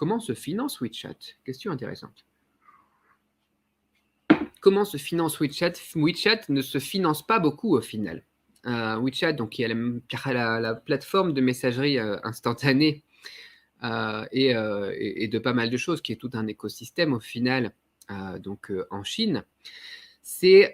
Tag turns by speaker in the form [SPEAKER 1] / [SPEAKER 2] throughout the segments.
[SPEAKER 1] comment se finance WeChat? Question intéressante. Comment se finance WeChat? WeChat ne se finance pas beaucoup au final. WeChat, donc, qui est la plateforme de messagerie instantanée et de pas mal de choses, qui est tout un écosystème au final, en Chine. C'est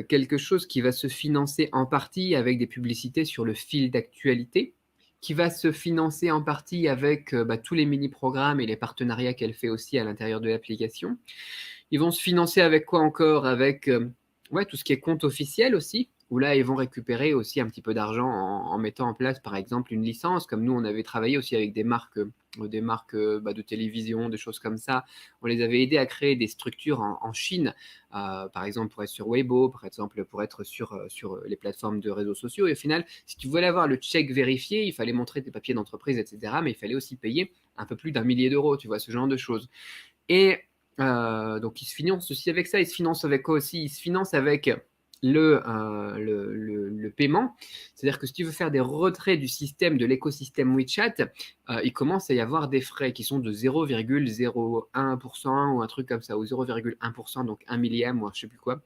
[SPEAKER 1] quelque chose qui va se financer en partie avec des publicités sur le fil d'actualité, qui va se financer en partie avec tous les mini-programmes et les partenariats qu'elle fait aussi à l'intérieur de l'application. Ils vont se financer avec quoi encore? Avec tout ce qui est compte officiel aussi, où là, ils vont récupérer aussi un petit peu d'argent en mettant en place, par exemple, une licence. Comme nous, on avait travaillé aussi avec des marques de télévision, des choses comme ça. On les avait aidés à créer des structures en Chine, par exemple, pour être sur Weibo, par exemple, pour être sur les plateformes de réseaux sociaux. Et au final, si tu voulais avoir le check vérifié, il fallait montrer tes papiers d'entreprise, etc. Mais il fallait aussi payer un peu plus d'1 millier d'euros, tu vois, ce genre de choses. Et donc, ils se financent aussi avec ça. Ils se financent avec quoi aussi? Ils se financent avec le paiement. C'est-à-dire que si tu veux faire des retraits du système, de l'écosystème WeChat, il commence à y avoir des frais qui sont de 0,01% ou un truc comme ça, ou 0,1%, donc 1 millième, ou je sais plus quoi.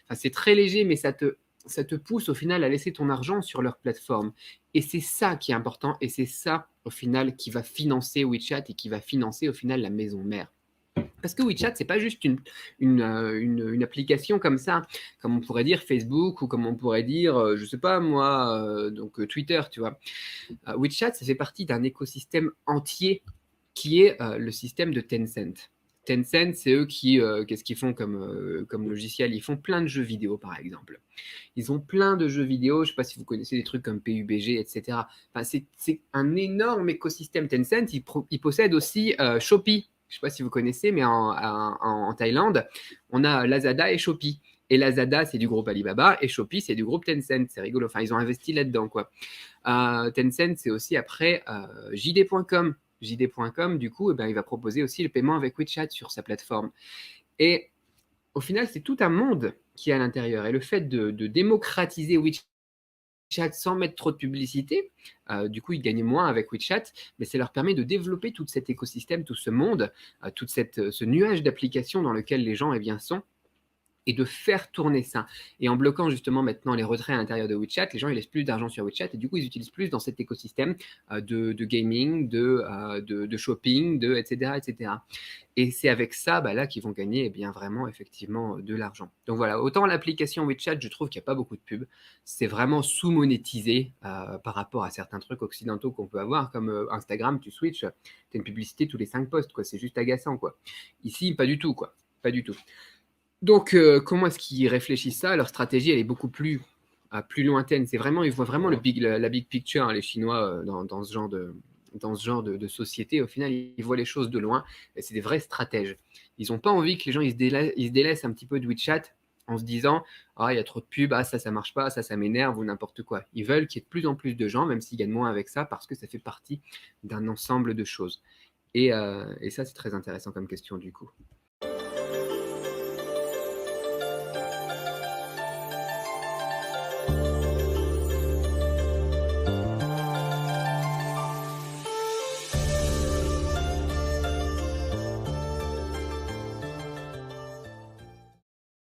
[SPEAKER 1] Enfin, c'est très léger, mais ça te pousse au final à laisser ton argent sur leur plateforme. Et c'est ça qui est important, et c'est ça au final qui va financer WeChat et qui va financer au final la maison mère. Parce que WeChat, c'est pas juste une application comme ça, comme on pourrait dire Facebook ou comme on pourrait dire, je sais pas moi, Twitter, tu vois. WeChat, ça fait partie d'un écosystème entier qui est le système de Tencent. Tencent, c'est eux qui, qu'est-ce qu'ils font comme logiciel? Ils font plein de jeux vidéo, par exemple. Ils ont plein de jeux vidéo, je sais pas si vous connaissez des trucs comme PUBG, etc. Enfin, c'est un énorme écosystème. Tencent, ils possèdent aussi Shopee. Je sais pas si vous connaissez, mais en Thaïlande, on a Lazada et Shopee. Et Lazada, c'est du groupe Alibaba, et Shopee, c'est du groupe Tencent. C'est rigolo. Enfin, ils ont investi là-dedans, quoi. Tencent, c'est aussi après JD.com. JD.com, du coup, il va proposer aussi le paiement avec WeChat sur sa plateforme. Et au final, c'est tout un monde qui est à l'intérieur. Et le fait de démocratiser WeChat sans mettre trop de publicité, du coup, ils gagnent moins avec WeChat, mais ça leur permet de développer tout cet écosystème, tout ce monde, ce nuage d'applications dans lequel les gens sont, et de faire tourner ça. Et en bloquant justement maintenant les retraits à l'intérieur de WeChat, les gens ils laissent plus d'argent sur WeChat et du coup ils utilisent plus dans cet écosystème de gaming, de shopping, etc., etc. Et c'est avec ça là qu'ils vont gagner vraiment effectivement de l'argent. Donc voilà, autant l'application WeChat, je trouve qu'il n'y a pas beaucoup de pubs. C'est vraiment sous-monétisé par rapport à certains trucs occidentaux qu'on peut avoir, comme Instagram, tu switches, tu as une publicité tous les 5 posts, quoi. C'est juste agaçant, quoi. Ici, pas du tout, quoi. Pas du tout. Donc, comment est-ce qu'ils réfléchissent ça? Leur stratégie, elle est beaucoup plus lointaine. C'est vraiment, ils voient vraiment la big picture, hein, les Chinois, dans ce genre de société. Au final, ils voient les choses de loin. Et c'est des vrais stratèges. Ils n'ont pas envie que les gens ils se délaissent un petit peu de WeChat en se disant ah, il y a trop de pubs, ah, ça marche pas, ça m'énerve ou n'importe quoi. Ils veulent qu'il y ait de plus en plus de gens, même s'ils gagnent moins avec ça, parce que ça fait partie d'un ensemble de choses. Et ça, c'est très intéressant comme question du coup.